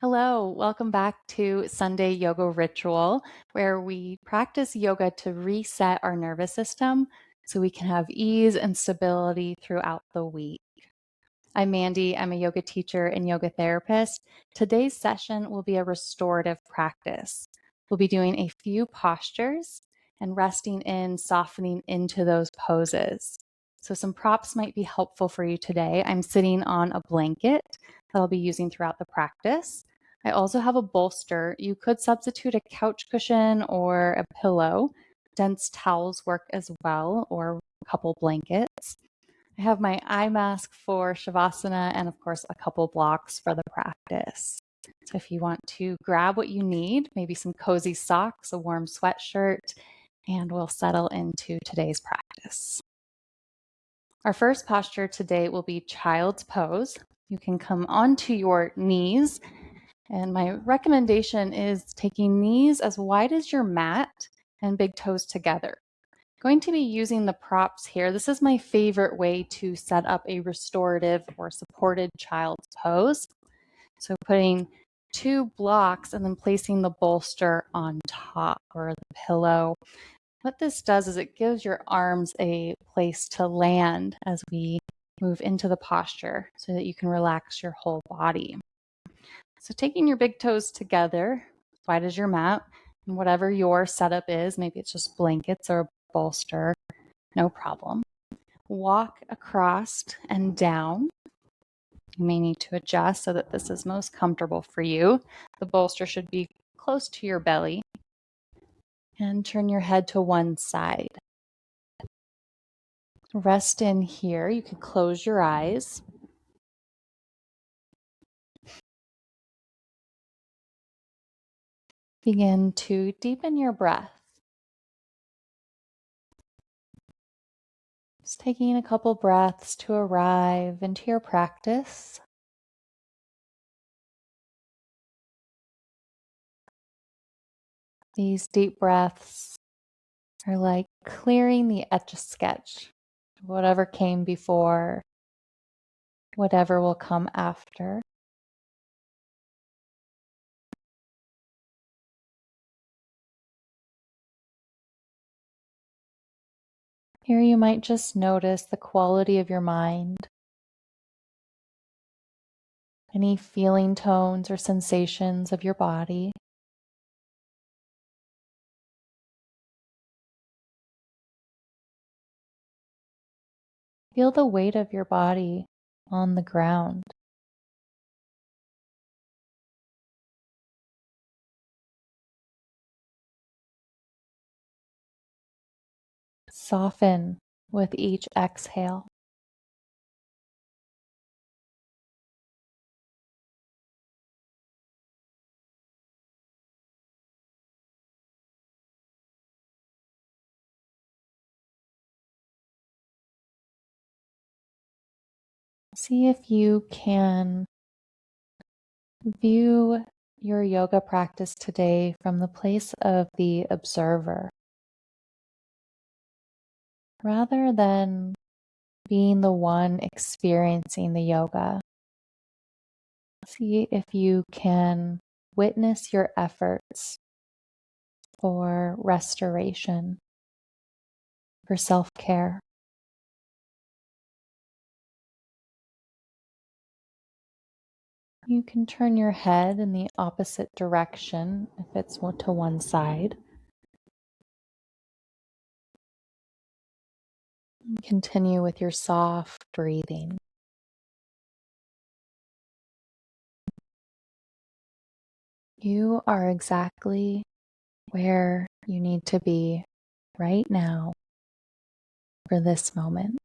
Hello, welcome back to Sunday Yoga Ritual, where we practice yoga to reset our nervous system so we can have ease and stability throughout the week. I'm Mandy, I'm a yoga teacher and yoga therapist. Today's session will be a restorative practice. We'll be doing a few postures and resting in, softening into those poses. So, some props might be helpful for you today. I'm sitting on a blanket that I'll be using throughout the practice. I also have a bolster. You could substitute a couch cushion or a pillow. Dense towels work as well, or a couple blankets. I have my eye mask for Savasana and, of course, a couple blocks for the practice. So if you want to grab what you need, maybe some cozy socks, a warm sweatshirt, and we'll settle into today's practice. Our first posture today will be child's pose. You can come onto your knees, and my recommendation is taking knees as wide as your mat and big toes together. Going to be using the props here. This is my favorite way to set up a restorative or supported child's pose. So putting two blocks and then placing the bolster on top or the pillow. What this does is it gives your arms a place to land as we move into the posture so that you can relax your whole body. So taking your big toes together, wide as your mat, and whatever your setup is, maybe it's just blankets or a bolster, no problem. Walk across and down. You may need to adjust so that this is most comfortable for you. The bolster should be close to your belly. And turn your head to one side. Rest in here. You can close your eyes. Begin to deepen your breath. Just taking a couple breaths to arrive into your practice. These deep breaths are like clearing the etch-a-sketch. Whatever came before, whatever will come after. Here you might just notice the quality of your mind, any feeling tones or sensations of your body. Feel the weight of your body on the ground. Soften with each exhale. See if you can view your yoga practice today from the place of the observer, rather than being the one experiencing the yoga. See if you can witness your efforts for restoration, for self-care. You can turn your head in the opposite direction if it's to one side. Continue with your soft breathing. You are exactly where you need to be right now for this moment.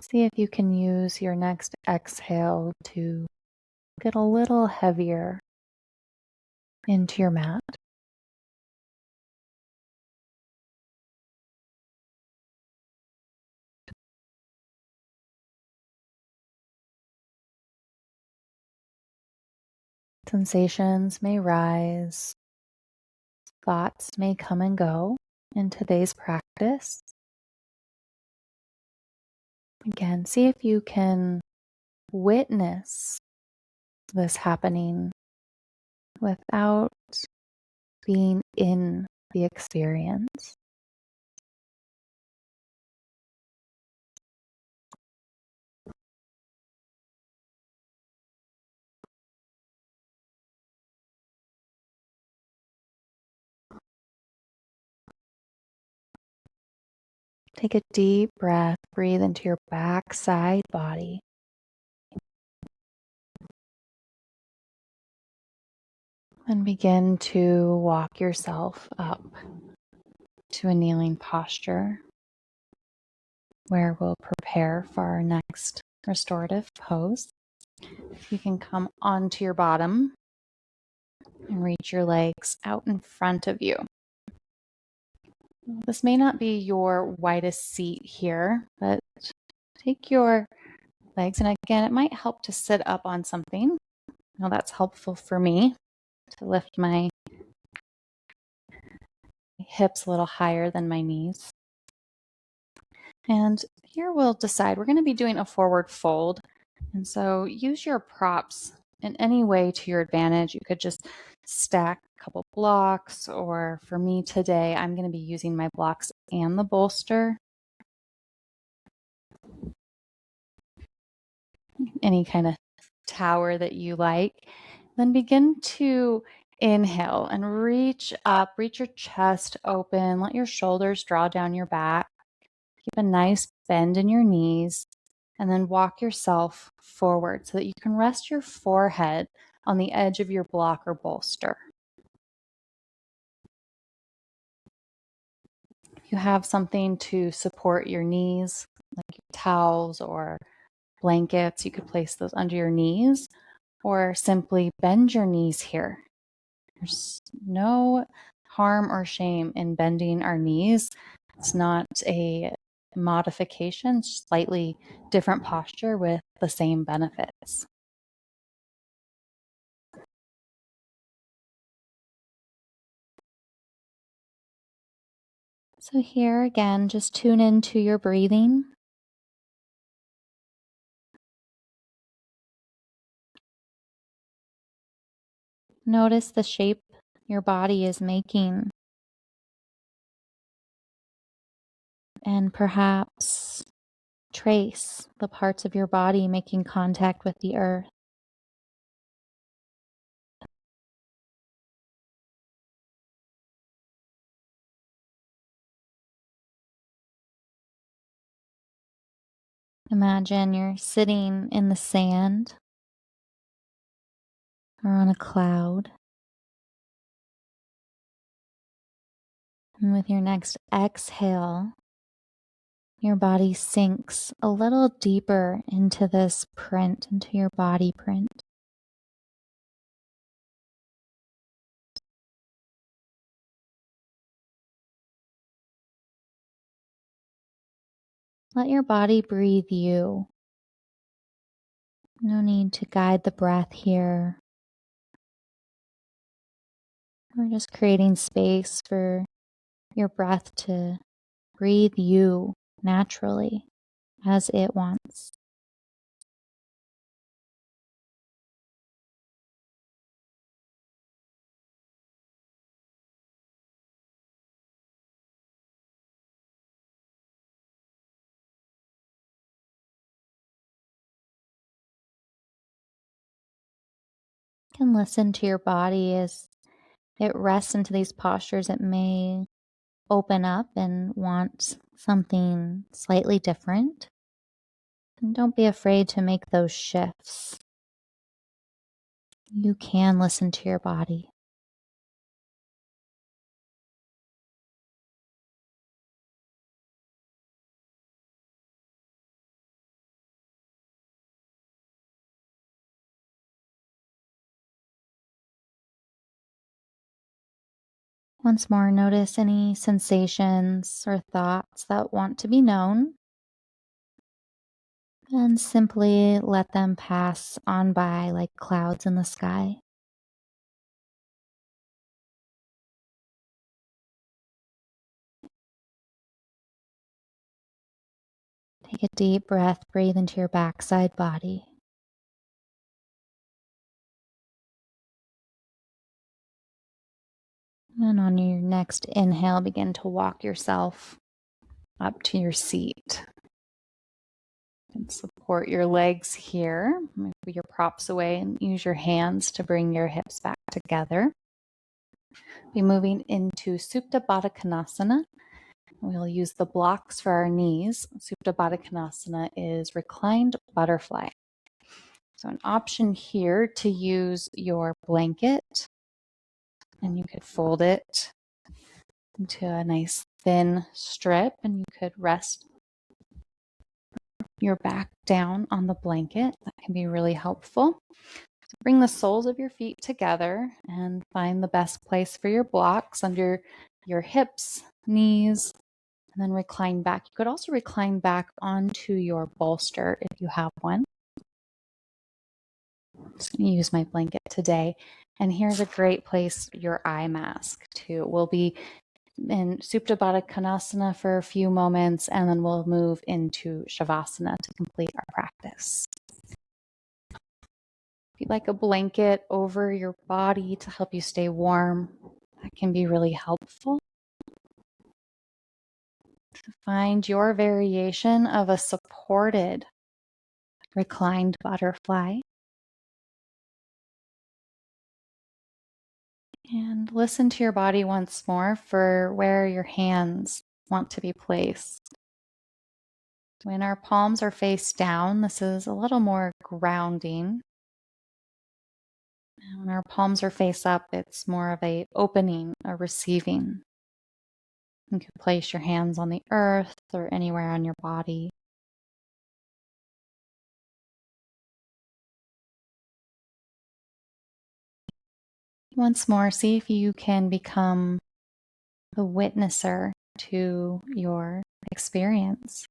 See if you can use your next exhale to get a little heavier into your mat. Sensations may rise, thoughts may come and go in today's practice. Again, see if you can witness this happening without being in the experience. Take a deep breath, breathe into your backside body. And begin to walk yourself up to a kneeling posture where we'll prepare for our next restorative pose. If you can come onto your bottom and reach your legs out in front of you. This may not be your widest seat here, but take your legs, and again, it might help to sit up on something. Now that's helpful for me to lift my hips a little higher than my knees. And here we'll decide, we're going to be doing a forward fold. And so use your props in any way to your advantage. You could just stack a couple blocks, or for me today, I'm going to be using my blocks and the bolster. Any kind of tower that you like. Then begin to inhale and reach up, reach your chest open, let your shoulders draw down your back. Keep a nice bend in your knees, and then walk yourself forward so that you can rest your forehead on the edge of your block or bolster. If you have something to support your knees, like towels or blankets, you could place those under your knees, or simply bend your knees here. There's no harm or shame in bending our knees. It's not a modification, slightly different posture with the same benefits. So here again, just tune into your breathing. Notice the shape your body is making, and perhaps trace the parts of your body making contact with the earth. Imagine you're sitting in the sand or on a cloud. And with your next exhale, your body sinks a little deeper into this print, into your body print. Let your body breathe you. No need to guide the breath here. We're just creating space for your breath to breathe you naturally as it wants. You can listen to your body as it rests into these postures. It may open up and want something slightly different. And don't be afraid to make those shifts. You can listen to your body. Once more, notice any sensations or thoughts that want to be known, and simply let them pass on by like clouds in the sky. Take a deep breath, breathe into your backside body. And on your next inhale, begin to walk yourself up to your seat. And support your legs here. Move your props away and use your hands to bring your hips back together. Be moving into Supta Baddha Konasana. We'll use the blocks for our knees. Supta Baddha Konasana is reclined butterfly. So an option here to use your blanket, and you could fold it into a nice thin strip, and you could rest your back down on the blanket. That can be really helpful. So bring the soles of your feet together and find the best place for your blocks under your hips, knees, and then recline back. You could also recline back onto your bolster if you have one. I'm just going to use my blanket today. And here's a great place, your eye mask too. We'll be in Supta Baddha Konasana for a few moments, and then we'll move into Savasana to complete our practice. If you'd like a blanket over your body to help you stay warm, that can be really helpful. To find your variation of a supported reclined butterfly. And listen to your body once more for where your hands want to be placed. When our palms are face down, this is a little more grounding. And when our palms are face up, it's more of a opening, a receiving. You can place your hands on the earth or anywhere on your body. Once more, see if you can become the witnesser to your experience.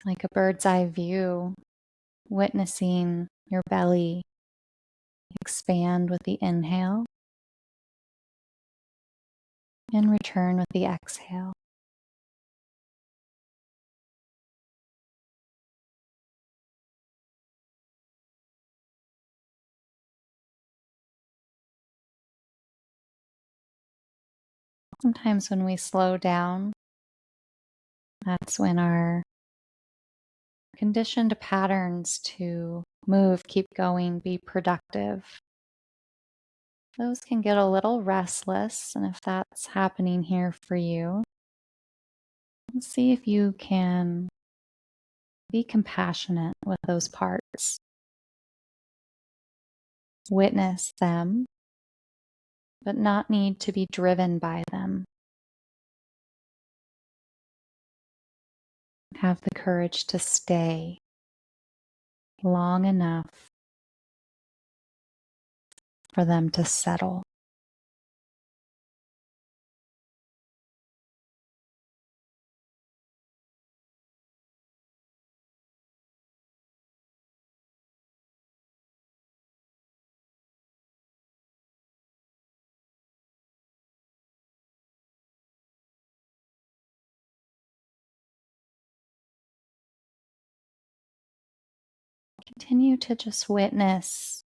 Like a bird's eye view, witnessing your belly expand with the inhale and return with the exhale. Sometimes when we slow down, that's when our conditioned patterns to move, keep going, be productive, those can get a little restless. And if that's happening here for you, see if you can be compassionate with those parts. Witness them, but not need to be driven by them. Have the courage to stay long enough for them to settle. Continue to just witness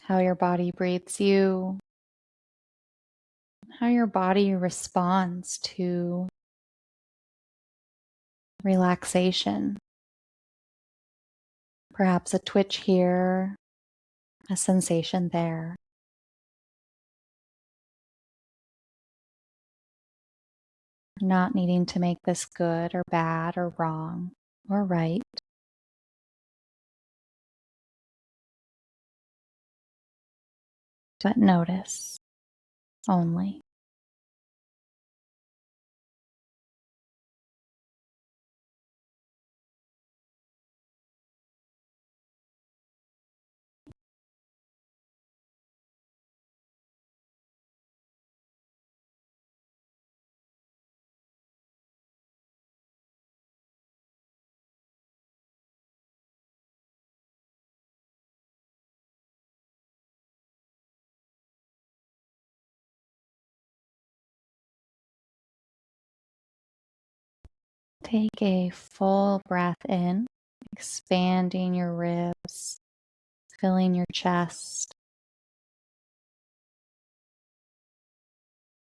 how your body breathes you, how your body responds to relaxation. Perhaps a twitch here, a sensation there. Not needing to make this good or bad or wrong or right. But notice only. Take a full breath in, expanding your ribs, filling your chest.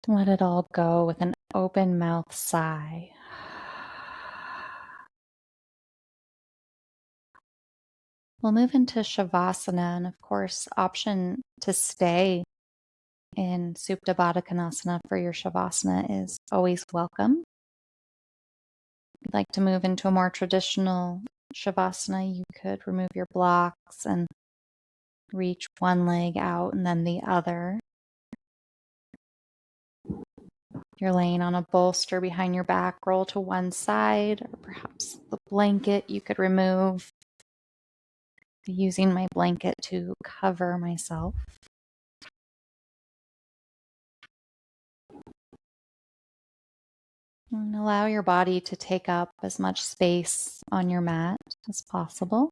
Let it all go with an open mouth sigh. We'll move into Shavasana, and of course, option to stay in Supta Baddha Konasana for your Shavasana is always welcome. If you'd like to move into a more traditional Shavasana, you could remove your blocks and reach one leg out and then the other. If you're laying on a bolster behind your back, roll to one side, or perhaps the blanket you could remove. Using my blanket to cover myself. And allow your body to take up as much space on your mat as possible.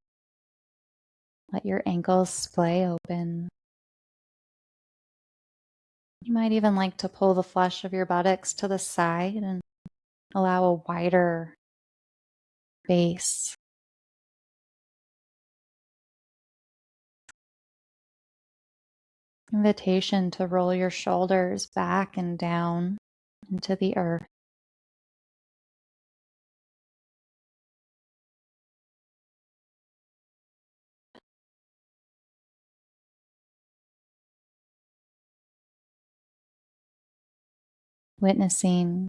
Let your ankles splay open. You might even like to pull the flesh of your buttocks to the side and allow a wider base. Invitation to roll your shoulders back and down into the earth. Witnessing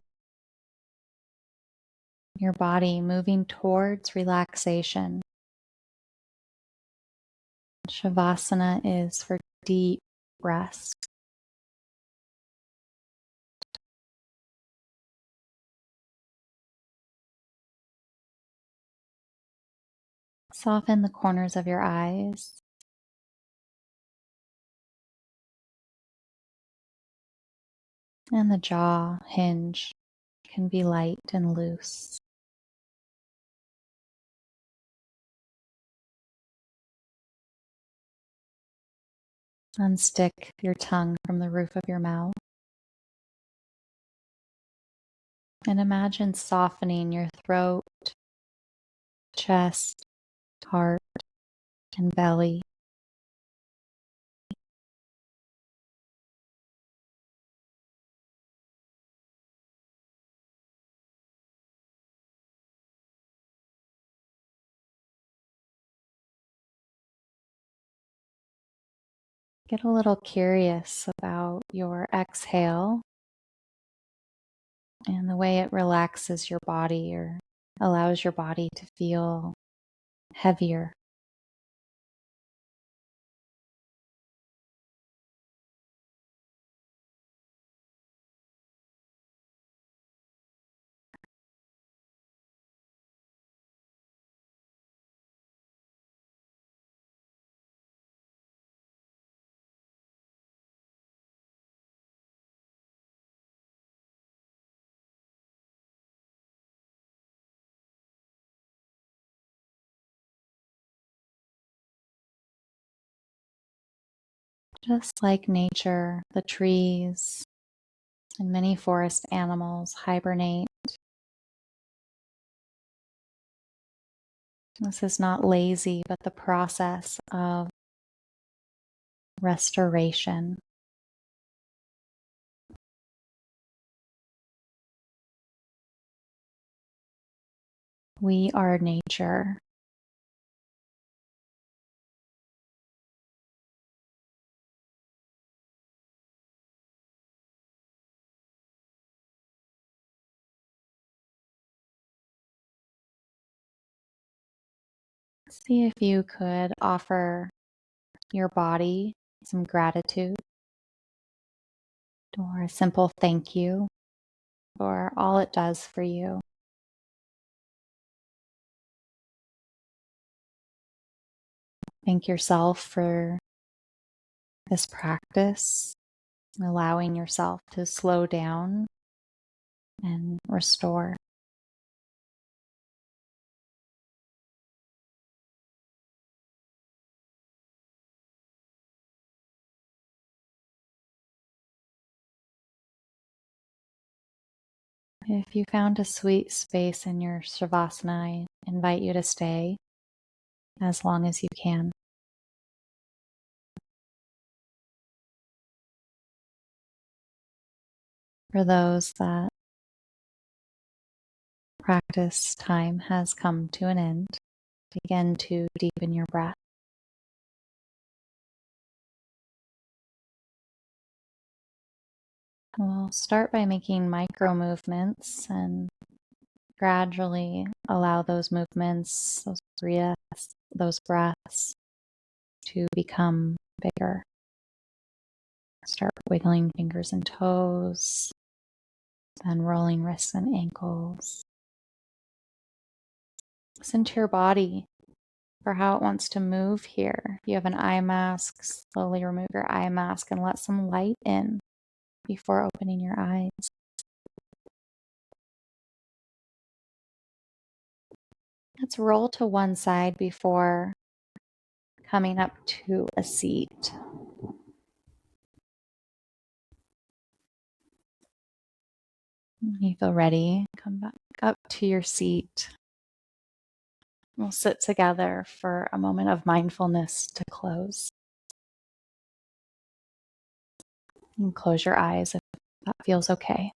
your body moving towards relaxation. Shavasana is for deep rest. Soften the corners of your eyes. And the jaw hinge can be light and loose. Unstick your tongue from the roof of your mouth. And imagine softening your throat, chest, heart, and belly. Get a little curious about your exhale and the way it relaxes your body or allows your body to feel heavier. Just like nature, the trees and many forest animals hibernate. This is not lazy, but the process of restoration. We are nature. See if you could offer your body some gratitude or a simple thank you for all it does for you. Thank yourself for this practice, allowing yourself to slow down and restore. If you found a sweet space in your Savasana, I invite you to stay as long as you can. For those that practice time has come to an end, begin to deepen your breath. We'll start by making micro movements and gradually allow those movements, those breaths to become bigger. Start wiggling fingers and toes, then rolling wrists and ankles. Listen to your body for how it wants to move here. If you have an eye mask, slowly remove your eye mask and let some light in before opening your eyes. Let's roll to one side before coming up to a seat. When you feel ready, come back up to your seat. We'll sit together for a moment of mindfulness to close. And close your eyes if that feels okay.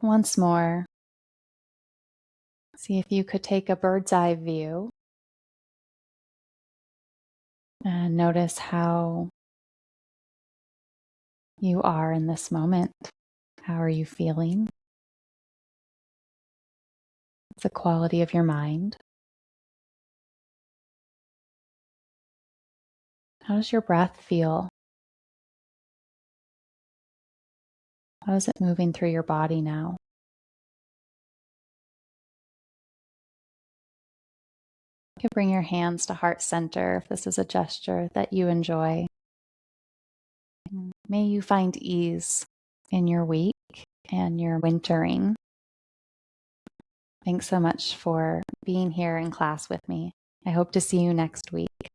Once more, see if you could take a bird's eye view and notice how you are in this moment. How are you feeling? What's the quality of your mind? How does your breath feel? How is it moving through your body now? You can bring your hands to heart center if this is a gesture that you enjoy. May you find ease in your week and your wintering. Thanks so much for being here in class with me. I hope to see you next week.